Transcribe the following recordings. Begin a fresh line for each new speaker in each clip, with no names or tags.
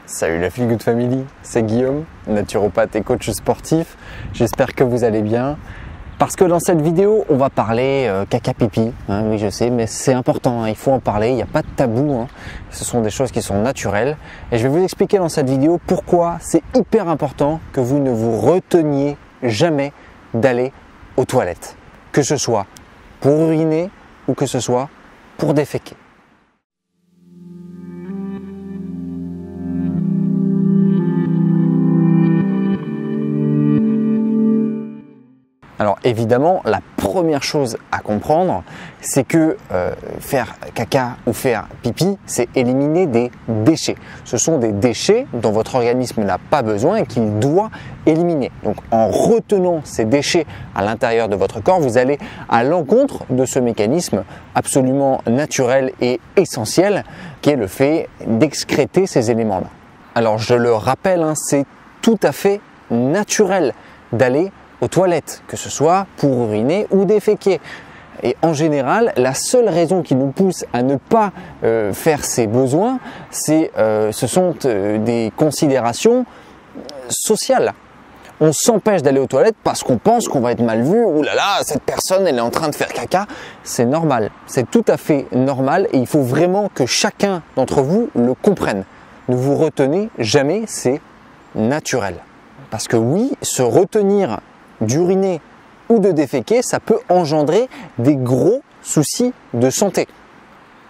Salut la Feel Good Family, c'est Guillaume, naturopathe et coach sportif. J'espère que vous allez bien. Parce que dans cette vidéo, on va parler caca pipi. Oui, je sais, mais c'est important, il faut en parler, il n'y a pas de tabou. Ce sont des choses qui sont naturelles. Et je vais vous expliquer dans cette vidéo pourquoi c'est hyper important que vous ne vous reteniez jamais d'aller aux toilettes. Que ce soit pour uriner ou que ce soit pour déféquer. Alors évidemment, la première chose à comprendre, c'est que faire caca ou faire pipi, c'est éliminer des déchets. Ce sont des déchets dont votre organisme n'a pas besoin et qu'il doit éliminer. Donc en retenant ces déchets à l'intérieur de votre corps, vous allez à l'encontre de ce mécanisme absolument naturel et essentiel qui est le fait d'excréter ces éléments-là. Alors je le rappelle, c'est tout à fait naturel d'aller aux toilettes, que ce soit pour uriner ou déféquer. Et en général, la seule raison qui nous pousse à ne pas faire ces besoins, ce sont des considérations sociales. On s'empêche d'aller aux toilettes parce qu'on pense qu'on va être mal vu. Ouh là là, cette personne, elle est en train de faire caca. C'est normal, c'est tout à fait normal et il faut vraiment que chacun d'entre vous le comprenne. Ne vous retenez jamais, c'est naturel. Parce que oui, se retenir d'uriner ou de déféquer, ça peut engendrer des gros soucis de santé.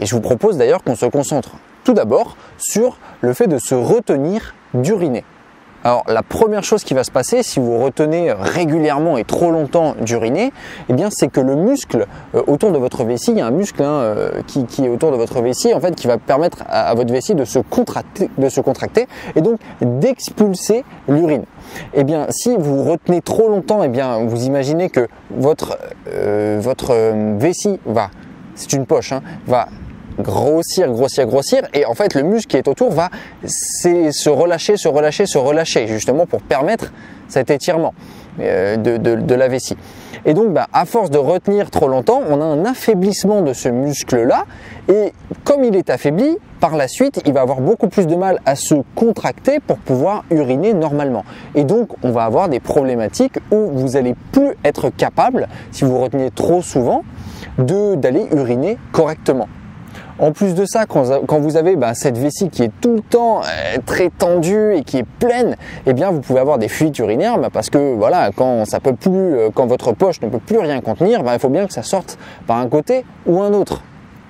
Et je vous propose d'ailleurs qu'on se concentre tout d'abord sur le fait de se retenir d'uriner. Alors la première chose qui va se passer si vous retenez régulièrement et trop longtemps d'uriner, eh bien c'est que le muscle autour de votre vessie, il y a un muscle qui est autour de votre vessie en fait qui va permettre à votre vessie de se contracter et donc d'expulser l'urine. Eh bien si vous retenez trop longtemps, eh bien vous imaginez que votre vessie va, c'est une poche, va grossir et en fait le muscle qui est autour va se relâcher justement pour permettre cet étirement de la vessie. Et donc à force de retenir trop longtemps, on a un affaiblissement de ce muscle là et comme il est affaibli, par la suite il va avoir beaucoup plus de mal à se contracter pour pouvoir uriner normalement. Et donc on va avoir des problématiques où vous n'allez plus être capable, si vous retenez trop souvent, d'aller uriner correctement. En plus de ça, quand vous avez cette vessie qui est tout le temps très tendue et qui est pleine, eh bien vous pouvez avoir des fuites urinaires parce que voilà, quand votre poche ne peut plus rien contenir, il faut bien que ça sorte par un côté ou un autre.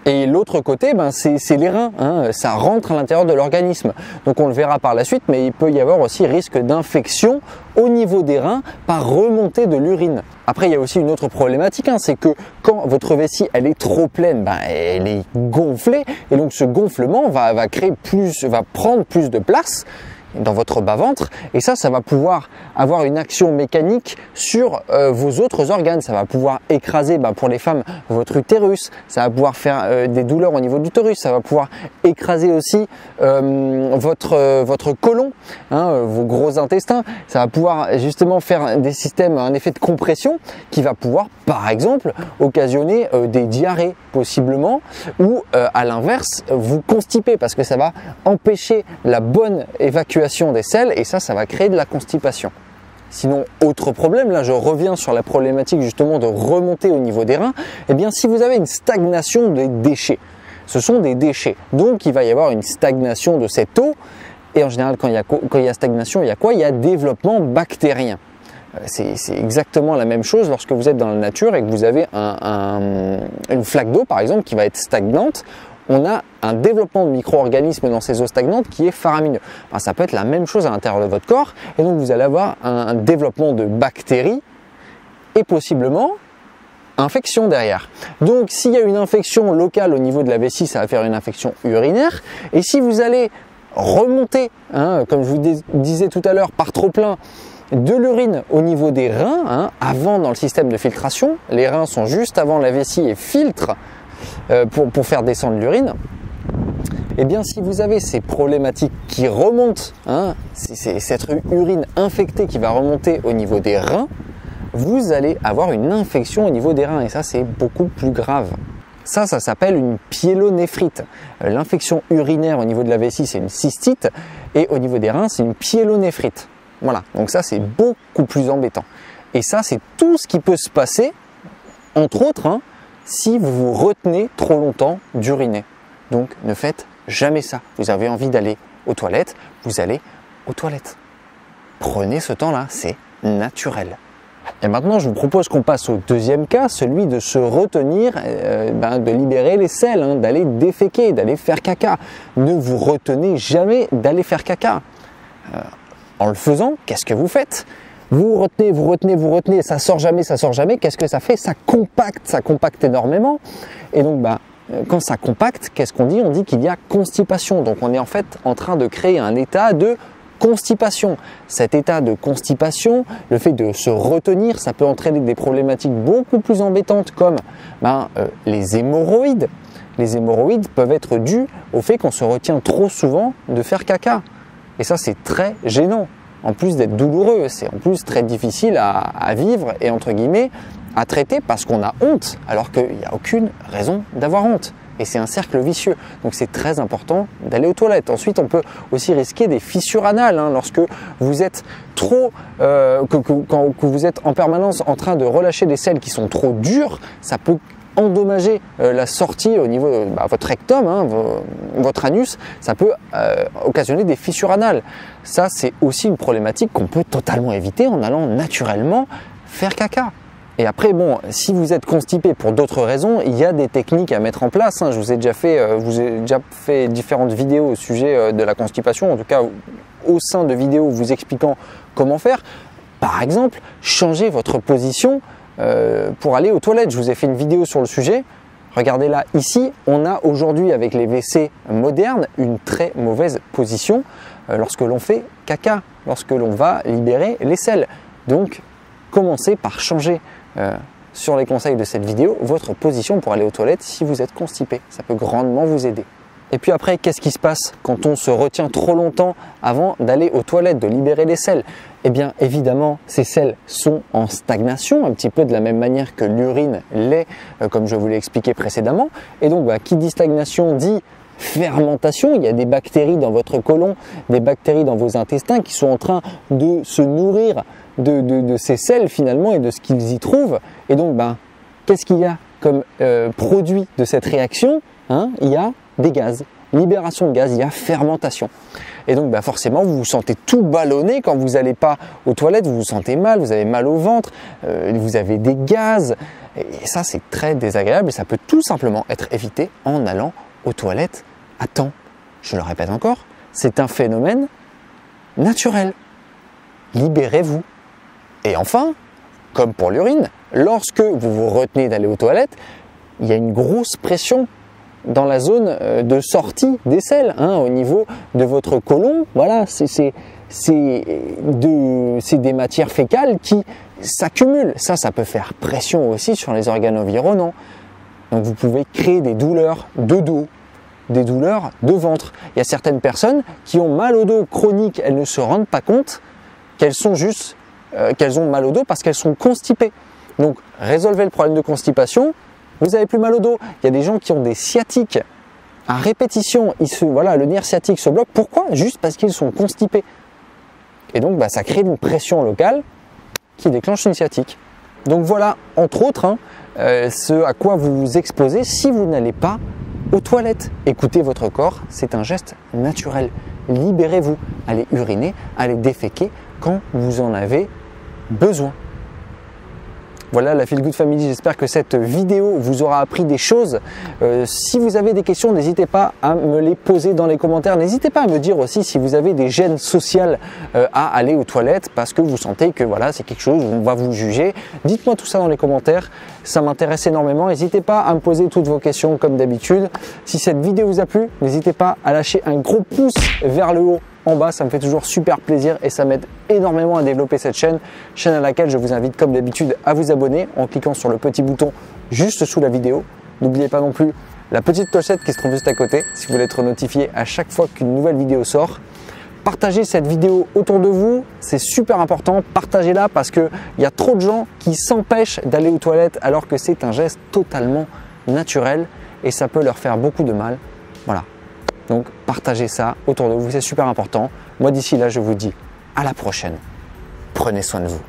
Et l'autre côté, c'est les reins, ça rentre à l'intérieur de l'organisme. Donc on le verra par la suite, mais il peut y avoir aussi risque d'infection au niveau des reins par remontée de l'urine. Après, il y a aussi une autre problématique, c'est que quand votre vessie elle est trop pleine, elle est gonflée et donc ce gonflement va prendre plus de place dans votre bas-ventre et ça va pouvoir avoir une action mécanique sur vos autres organes. Ça va pouvoir écraser pour les femmes votre utérus, ça va pouvoir faire des douleurs au niveau de l'utérus, ça va pouvoir écraser aussi votre côlon, vos gros intestins, ça va pouvoir justement faire un effet de compression qui va pouvoir par exemple occasionner des diarrhées possiblement ou à l'inverse vous constiper parce que ça va empêcher la bonne évacuation des selles et ça va créer de la constipation. Sinon, autre problème, là je reviens sur la problématique justement de remonter au niveau des reins, eh bien si vous avez une stagnation des déchets, ce sont des déchets, donc il va y avoir une stagnation de cette eau et en général quand il y a stagnation, il y a quoi? Il y a développement bactérien. C'est exactement la même chose lorsque vous êtes dans la nature et que vous avez une flaque d'eau par exemple qui va être stagnante. On a un développement de micro-organismes dans ces eaux stagnantes qui est faramineux. Ça peut être la même chose à l'intérieur de votre corps et donc vous allez avoir un développement de bactéries et possiblement infection derrière. Donc s'il y a une infection locale au niveau de la vessie, ça va faire une infection urinaire et si vous allez remonter, comme je vous disais tout à l'heure, par trop plein de l'urine au niveau des reins, avant dans le système de filtration, les reins sont juste avant la vessie et filtrent pour faire descendre l'urine. Eh bien si vous avez ces problématiques qui remontent, c'est cette urine infectée qui va remonter au niveau des reins, vous allez avoir une infection au niveau des reins et ça c'est beaucoup plus grave. Ça s'appelle une pyélonéphrite. L'infection urinaire au niveau de la vessie, c'est une cystite. et au niveau des reins, c'est une pyélonéphrite. Voilà, donc ça c'est beaucoup plus embêtant. Et ça c'est tout ce qui peut se passer, entre autres, hein, si vous vous retenez trop longtemps d'uriner. Donc ne faites jamais ça. Vous avez envie d'aller aux toilettes, vous allez aux toilettes. Prenez ce temps-là, c'est naturel. Et maintenant, je vous propose qu'on passe au deuxième cas, celui de se retenir, de libérer les selles, hein, d'aller déféquer, d'aller faire caca. Ne vous retenez jamais d'aller faire caca. En le faisant, qu'est-ce que vous faites? Vous retenez, vous retenez, vous retenez, ça sort jamais, qu'est-ce que ça fait? Ça compacte énormément. Et donc, quand ça compacte, qu'est-ce qu'on dit? On dit qu'il y a constipation. Donc, on est en fait en train de créer un état de constipation. Cet état de constipation, le fait de se retenir, ça peut entraîner des problématiques beaucoup plus embêtantes comme les hémorroïdes. Les hémorroïdes peuvent être dus au fait qu'on se retient trop souvent de faire caca. Et ça, c'est très gênant. En plus d'être douloureux, c'est en plus très difficile à vivre et entre guillemets à traiter parce qu'on a honte alors qu'il n'y a aucune raison d'avoir honte. Et c'est un cercle vicieux. Donc c'est très important d'aller aux toilettes. Ensuite, on peut aussi risquer des fissures anales hein, lorsque vous êtes trop, que vous êtes en permanence en train de relâcher des selles qui sont trop dures, ça peut endommager la sortie au niveau de votre rectum, hein, votre anus, ça peut occasionner des fissures anales. Ça, c'est aussi une problématique qu'on peut totalement éviter en allant naturellement faire caca. Et après, bon, si vous êtes constipé pour d'autres raisons, il y a des techniques à mettre en place. Hein. Je vous ai déjà fait différentes vidéos au sujet de la constipation, en tout cas au sein de vidéos vous expliquant comment faire. Par exemple, changez votre position pour aller aux toilettes. Je vous ai fait une vidéo sur le sujet. Regardez là, ici, on a aujourd'hui avec les WC modernes une très mauvaise position lorsque l'on fait caca, lorsque l'on va libérer les selles. Donc, commencez par changer sur les conseils de cette vidéo votre position pour aller aux toilettes si vous êtes constipé. Ça peut grandement vous aider. Et puis après, qu'est-ce qui se passe quand on se retient trop longtemps avant d'aller aux toilettes, de libérer les selles? Eh bien, évidemment, ces selles sont en stagnation, un petit peu de la même manière que l'urine l'est, comme je vous l'ai expliqué précédemment. Et donc, qui dit stagnation dit fermentation. Il y a des bactéries dans votre côlon, des bactéries dans vos intestins qui sont en train de se nourrir de ces selles finalement et de ce qu'ils y trouvent. Et donc, qu'est-ce qu'il y a comme produit de cette réaction? Il y a des gaz, libération de gaz, il y a fermentation. Et donc forcément, vous vous sentez tout ballonné quand vous n'allez pas aux toilettes, vous vous sentez mal, vous avez mal au ventre, vous avez des gaz. Et ça, c'est très désagréable et ça peut tout simplement être évité en allant aux toilettes à temps. Je le répète encore, c'est un phénomène naturel. Libérez-vous. Et enfin, comme pour l'urine, lorsque vous vous retenez d'aller aux toilettes, il y a une grosse pression dans la zone de sortie des selles, au niveau de votre côlon. Voilà, c'est des matières fécales qui s'accumulent. Ça peut faire pression aussi sur les organes environnants. Donc vous pouvez créer des douleurs de dos, des douleurs de ventre. Il y a certaines personnes qui ont mal au dos chronique, elles ne se rendent pas compte qu'elles ont mal au dos parce qu'elles sont constipées. Donc résolvez le problème de constipation, vous n'avez plus mal au dos. Il y a des gens qui ont des sciatiques à répétition, le nerf sciatique se bloque. Pourquoi? Juste parce qu'ils sont constipés. Et donc ça crée une pression locale qui déclenche une sciatique. Donc voilà, entre autres, ce à quoi vous vous exposez si vous n'allez pas aux toilettes. Écoutez votre corps, c'est un geste naturel. Libérez-vous, allez uriner, allez déféquer quand vous en avez besoin. Voilà la Feel Good Family, j'espère que cette vidéo vous aura appris des choses. Si vous avez des questions, n'hésitez pas à me les poser dans les commentaires. N'hésitez pas à me dire aussi si vous avez des gênes sociales à aller aux toilettes parce que vous sentez que c'est quelque chose où on va vous juger. Dites-moi tout ça dans les commentaires, ça m'intéresse énormément. N'hésitez pas à me poser toutes vos questions comme d'habitude. Si cette vidéo vous a plu, n'hésitez pas à lâcher un gros pouce vers le haut en bas, ça me fait toujours super plaisir et ça m'aide énormément à développer cette chaîne à laquelle je vous invite comme d'habitude à vous abonner en cliquant sur le petit bouton juste sous la vidéo. N'oubliez pas non plus la petite clochette qui se trouve juste à côté si vous voulez être notifié à chaque fois qu'une nouvelle vidéo sort. Partagez cette vidéo autour de vous, c'est super important, partagez-la parce qu'il y a trop de gens qui s'empêchent d'aller aux toilettes alors que c'est un geste totalement naturel et ça peut leur faire beaucoup de mal. Voilà. Donc partagez ça autour de vous, c'est super important. Moi d'ici là, je vous dis à la prochaine. Prenez soin de vous.